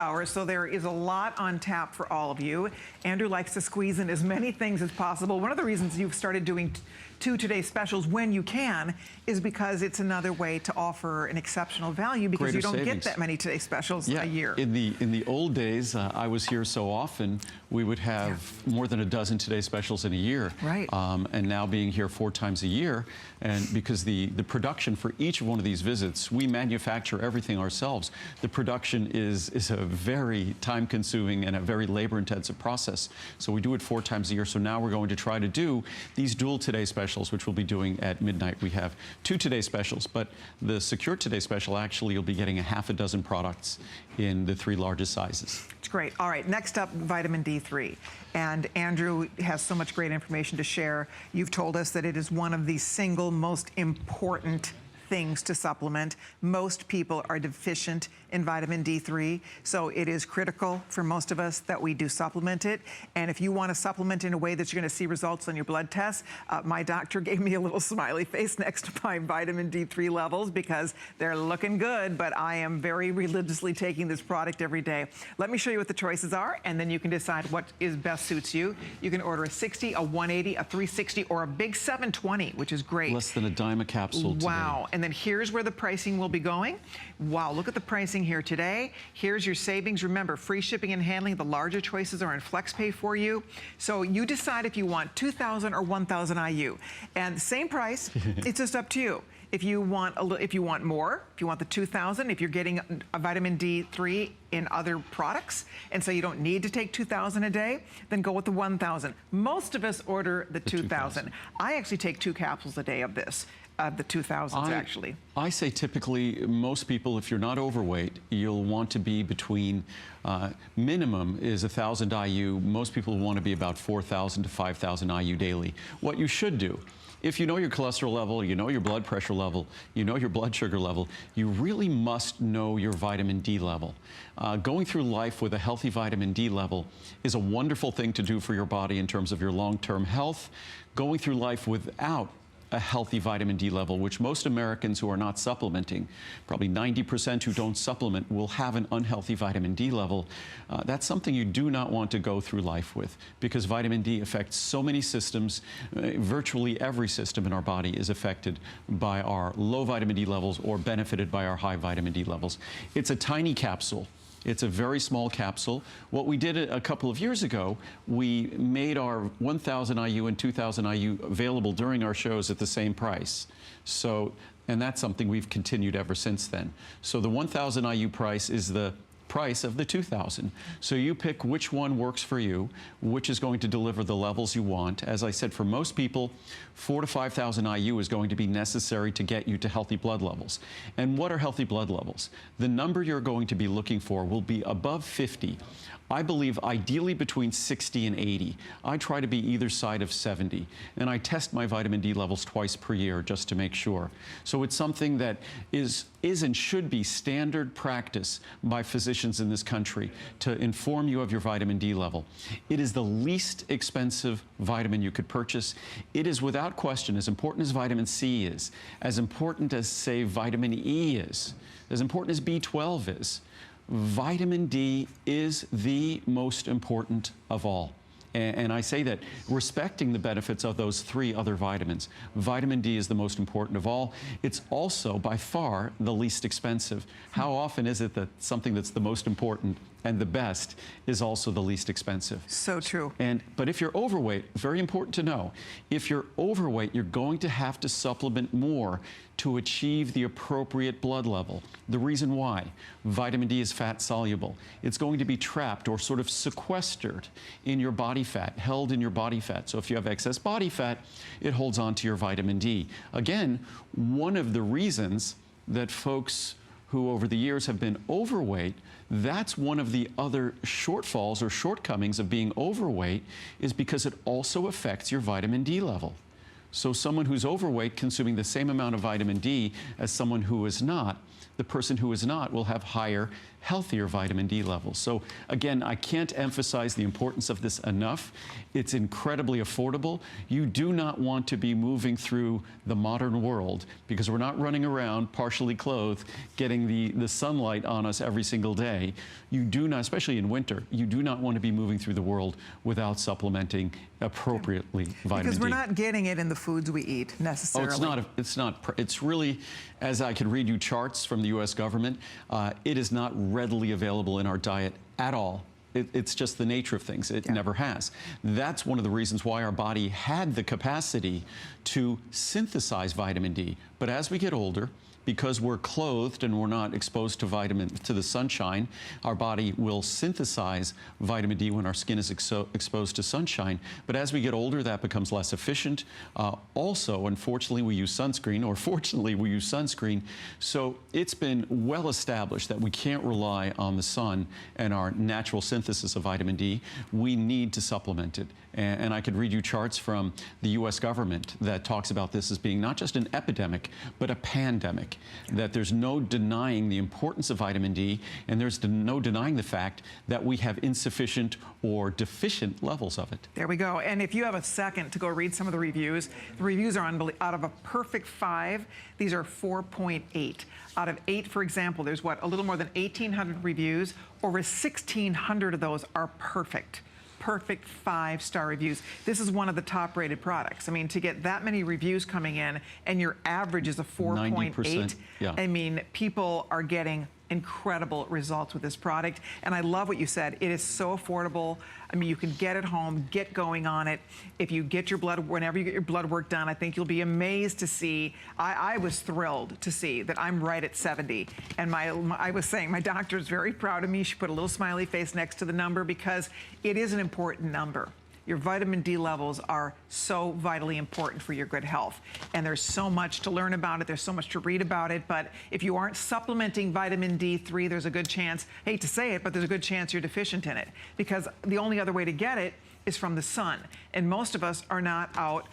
hours, so there is a lot on tap for all of you. Andrew likes to squeeze in as many things as possible. One of the reasons you've started doing 2 Today Specials when you can is because it's another way to offer an exceptional value, because Greater you don't savings. Get that many Today Specials a year. In the old days, I was here so often, we would have more than a dozen Today Specials in a year. Right. And now being here 4 times a year, and because the production for each one of these visits, we manufacture everything ourselves. The production is a very time-consuming and a very labor-intensive process. So we do it 4 times a year. So now we're going to try to do these dual Today Specials, which we'll be doing at midnight. We have 2 Today Specials, but the Secure Today Special, actually, you'll be getting a half a dozen products in the 3 largest sizes. It's great. All right, next up, vitamin D3. And Andrew has so much great information to share. You've told us that it is one of the single most important things to supplement. Most people are deficient in vitamin D3, so it is critical for most of us that we do supplement it. And if you want to supplement in a way that you're going to see results on your blood tests, my doctor gave me a little smiley face next to my vitamin D3 levels because they're looking good, but I am very religiously taking this product every day. Let me show you what the choices are, and then you can decide what best suits you. You can order a 60, a 180, a 360, or a big 720, which is great. Less than a dime a capsule today. Wow. And then here's where the pricing will be going. Wow, look at the pricing here today. Here's your savings. Remember, free shipping and handling. The larger choices are in FlexPay for you. So you decide if you want 2,000 or 1,000 IU. And same price, it's just up to you. If you want more, if you want the 2,000, if you're getting a vitamin D3 in other products, and so you don't need to take 2,000 a day, then go with the 1,000. Most of us order the 2,000. I actually take 2 capsules a day of this. The 2,000s actually. I say typically most people, if you're not overweight, you'll want to be between, minimum is 1,000 IU. Most people want to be about 4,000 to 5,000 IU daily. What you should do, if you know your cholesterol level, you know your blood pressure level, you know your blood sugar level, you really must know your vitamin D level. Going through life with a healthy vitamin D level is a wonderful thing to do for your body in terms of your long-term health. Going through life without a healthy vitamin D level, which most Americans who are not supplementing, probably 90% who don't supplement, will have an unhealthy vitamin D level. That's something you do not want to go through life with, because vitamin D affects so many systems. Virtually every system in our body is affected by our low vitamin D levels or benefited by our high vitamin D levels. It's a tiny capsule. It's a very small capsule. What we did a couple of years ago, we made our 1,000 IU and 2,000 IU available during our shows at the same price. So, and that's something we've continued ever since then. So the 1,000 IU price is the price of the 2,000. So you pick which one works for you, which is going to deliver the levels you want. As I said, for most people, 4,000 to 5,000 IU is going to be necessary to get you to healthy blood levels. And what are healthy blood levels? The number you're going to be looking for will be above 50. I believe ideally between 60 and 80. I try to be either side of 70. And I test my vitamin D levels twice per year just to make sure. So it's something that is and should be standard practice by physicians in this country to inform you of your vitamin D level. It is the least expensive vitamin you could purchase. It is without question as important as vitamin C is, as important as, say, vitamin E is, as important as B12 is. Vitamin D is the most important of all. And I say that respecting the benefits of those 3 other vitamins. Vitamin D is the most important of all. It's also by far the least expensive. How often is it that something that's the most important and the best is also the least expensive? So true. But if you're overweight, very important to know, if you're overweight, you're going to have to supplement more to achieve the appropriate blood level. The reason why: vitamin D is fat soluble. It's going to be trapped or sort of sequestered in your body fat, held in your body fat. So if you have excess body fat, it holds on to your vitamin D. Again, one of the reasons that folks who over the years have been overweight, that's one of the other shortfalls or shortcomings of being overweight, is because it also affects your vitamin D level. So someone who's overweight consuming the same amount of vitamin D as someone who is not, the person who is not will have higher healthier vitamin D levels. So again, I can't emphasize the importance of this enough. It's incredibly affordable. You do not want to be moving through the modern world because we're not running around partially clothed, getting the sunlight on us every single day. You do not, especially in winter, you do not want to be moving through the world without supplementing appropriately vitamin D. Because we're not getting it in the foods we eat necessarily. Oh, it's really, as I could read you charts from the U.S. government, it is not readily available in our diet at all. It's just the nature of things. It never has. That's one of the reasons why our body had the capacity to synthesize vitamin D. But as we get older, because we're clothed and we're not exposed to the sunshine, our body will synthesize vitamin D when our skin is exposed to sunshine. But as we get older, that becomes less efficient. Also, unfortunately, we use sunscreen, or fortunately, we use sunscreen. So it's been well established that we can't rely on the sun and our natural synthesis of vitamin D. We need to supplement it. And I could read you charts from the U.S. government that talks about this as being not just an epidemic, but a pandemic, that there's no denying the importance of vitamin D, and there's no denying the fact that we have insufficient or deficient levels of it. There we go. And if you have a second to go read some of the reviews are unbelievable. Out of a perfect 5, these are 4.8. Out of 8, for example, there's a little more than 1,800 reviews. Over 1,600 of those are perfect 5-star reviews. This is one of the top rated products. I mean, to get that many reviews coming in and your average is a 4.8, yeah. I mean, people are getting incredible results with this product. And I love what you said. It is so affordable. I mean, you can get it home, get going on it. If you get your whenever you get your blood work done, I think you'll be amazed to see. I was thrilled to see that I'm right at 70. And I was saying, my doctor is very proud of me. She put a little smiley face next to the number because it is an important number. Your vitamin D levels are so vitally important for your good health. And there's so much to learn about it. There's so much to read about it. But if you aren't supplementing vitamin D3, there's a good chance, hate to say it, but there's a good chance you're deficient in it. Because the only other way to get it is from the sun. And most of us are not out,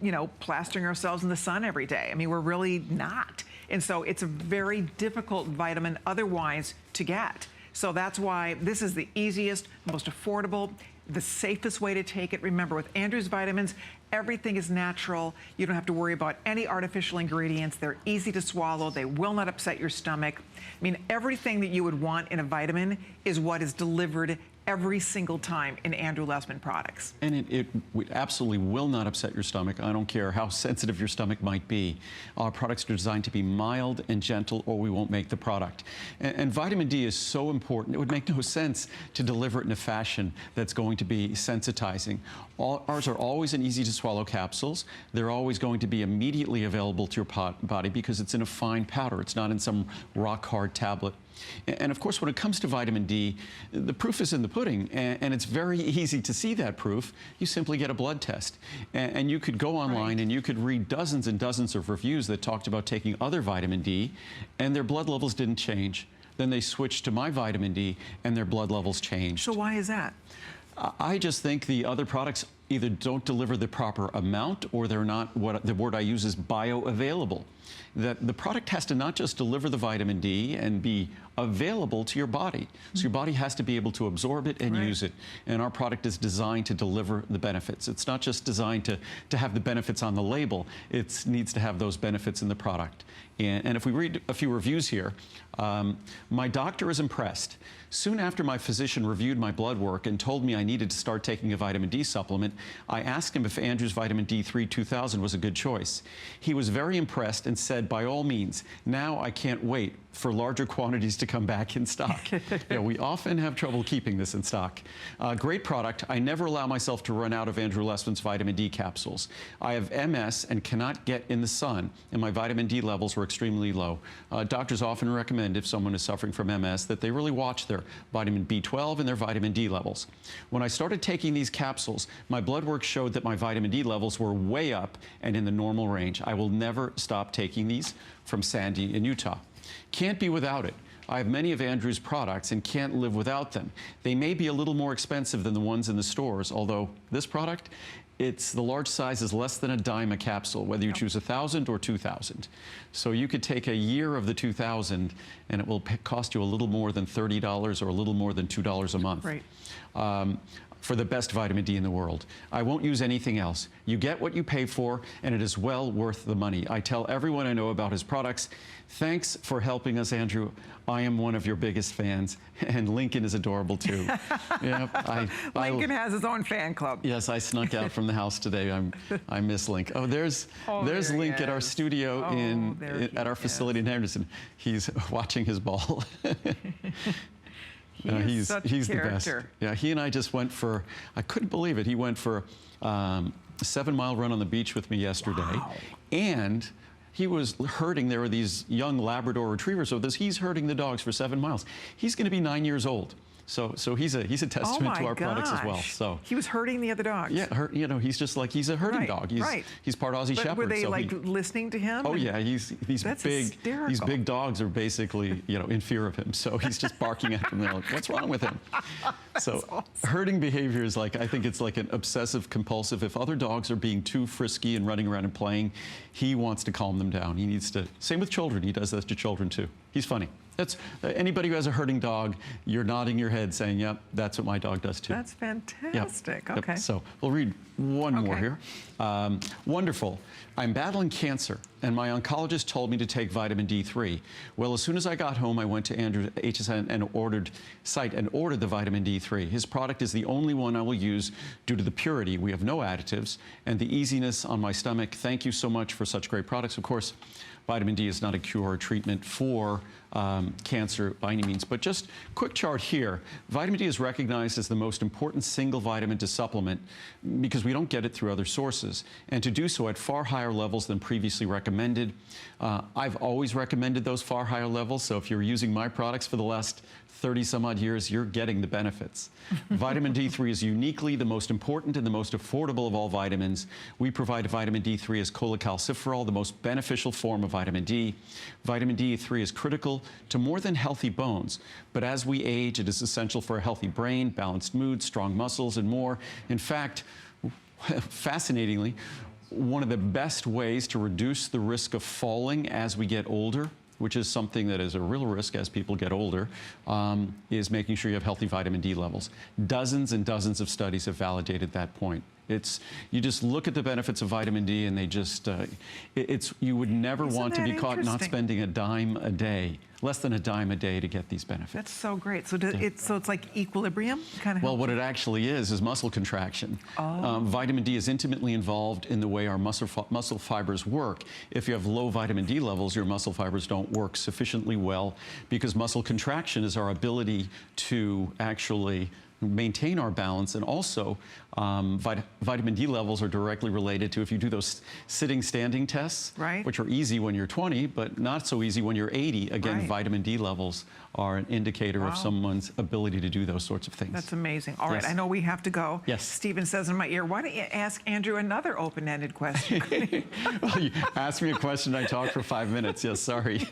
you know, plastering ourselves in the sun every day. I mean, we're really not. And so it's a very difficult vitamin otherwise to get. So that's why this is the easiest, most affordable, the safest way to take it. Remember, with Andrew's vitamins, everything is natural. You don't have to worry about any artificial ingredients. They're easy to swallow. They will not upset your stomach. I mean, everything that you would want in a vitamin is what is delivered every single time in Andrew Lessman products. And it absolutely will not upset your stomach. I don't care how sensitive your stomach might be. Our products are designed to be mild and gentle, or we won't make the product. And vitamin D is so important, it would make no sense to deliver it in a fashion that's going to be sensitizing. Ours are always in easy-to-swallow capsules. They're always going to be immediately available to your body because it's in a fine powder. It's not in some rock-hard tablet. And of course, when it comes to vitamin D, the proof is in the pudding, and it's very easy to see that proof. You simply get a blood test. And you could go online and you could read dozens and dozens of reviews that talked about taking other vitamin D, and their blood levels didn't change. Then they switched to my vitamin D, and their blood levels changed. So why is that? I just think the other products either don't deliver the proper amount, or they're not, what the word I use is bioavailable. That the product has to not just deliver the vitamin D and be available to your body. So your body has to be able to absorb it and use it. And our product is designed to deliver the benefits. It's not just designed to have the benefits on the label. It needs to have those benefits in the product. And if we read a few reviews here, my doctor is impressed. Soon after my physician reviewed my blood work and told me I needed to start taking a vitamin D supplement, I asked him if Andrew's Vitamin D31000 was a good choice. He was very impressed and said, by all means, now I can't wait for larger quantities to come back in stock. Yeah, we often have trouble keeping this in stock. Great product. I never allow myself to run out of Andrew Lessman's vitamin D capsules. I have MS and cannot get in the sun, and my vitamin D levels were extremely low. Doctors often recommend, if someone is suffering from MS, that they really watch their vitamin B12 and their vitamin D levels. When I started taking these capsules, my blood work showed that my vitamin D levels were way up and in the normal range. I will never stop taking these. From Sandy in Utah. Can't be without it. I have many of Andrew's products and can't live without them. They may be a little more expensive than the ones in the stores, although this product, it's the large size is less than a dime a capsule, whether you choose 1,000 or 2,000. So you could take a year of the 2,000 and it will cost you a little more than $30 or a little more than $2 a month. Right. For the best vitamin D in the world. I won't use anything else. You get what you pay for, and it is well worth the money. I tell everyone I know about his products, thanks for helping us, Andrew. I am one of your biggest fans, and Lincoln is adorable too. Yep, Lincoln has his own fan club. Yes, I snuck out from the house today. I miss Link. Oh, there's Link at our studio at our facility in Henderson. He's watching his ball. He's the best. Yeah, he and I just went for, I couldn't believe it, he went for a 7-mile run on the beach with me yesterday. Wow. And he was herding, there were these young Labrador retrievers with us, he's herding the dogs for 7 miles. He's going to be 9 years old. So he's a testament to our products as well. So he was herding the other dogs. Yeah, he's just like, he's a herding dog. He's part Aussie Shepherd. Were they listening to him? Oh yeah, these big dogs are basically in fear of him. So he's just barking at them. They're like, what's wrong with him? So awesome. Herding behavior is like, I think it's like an obsessive compulsive. If other dogs are being too frisky and running around and playing, he wants to calm them down. He needs to. Same with children. He does that to children too. He's funny. That's anybody who has a herding dog, you're nodding your head saying, yep, that's what my dog does too. That's fantastic. Yep. Okay. Yep. So we'll read one more here. Wonderful. I'm battling cancer, and my oncologist told me to take vitamin D3. Well, as soon as I got home, I went to Andrew's HSN and ordered the vitamin D3. His product is the only one I will use due to the purity. We have no additives and the easiness on my stomach. Thank you so much for such great products. Of course, vitamin D is not a cure or treatment for cancer by any means, but just quick chart here. Vitamin D is recognized as the most important single vitamin to supplement because we don't get it through other sources, and to do so at far higher levels than previously recommended. I've always recommended those far higher levels, so if you're using my products for the last 30 some odd years, you're getting the benefits. Vitamin D3 is uniquely the most important and the most affordable of all vitamins. We provide vitamin D3 as cholecalciferol, the most beneficial form of vitamin D. Vitamin D3 is critical to more than healthy bones, but as we age, it is essential for a healthy brain, balanced mood, strong muscles, and more. In fact, fascinatingly, one of the best ways to reduce the risk of falling as we get older, which is something that is a real risk as people get older, is making sure you have healthy vitamin D levels. Dozens and dozens of studies have validated that point. You just look at the benefits of vitamin D and they just, you would never want to be caught not spending a dime a day, less than a dime a day to get these benefits. That's so great. So it's like equilibrium? Well, what it actually is muscle contraction. Vitamin D is intimately involved in the way our muscle fibers work. If you have low vitamin D levels, your muscle fibers don't work sufficiently well because muscle contraction is our ability to actually maintain our balance, and also vitamin D levels are directly related to if you do those sitting standing tests, which are easy when you're 20 but not so easy when you're 80. Again, vitamin D levels are an indicator of someone's ability to do those sorts of things. That's amazing. All right, I know we have to go. Yes. Stephen says in my ear, why don't you ask Andrew another open-ended question? Well, you asked me a question, I talked for 5 minutes. Yes, sorry.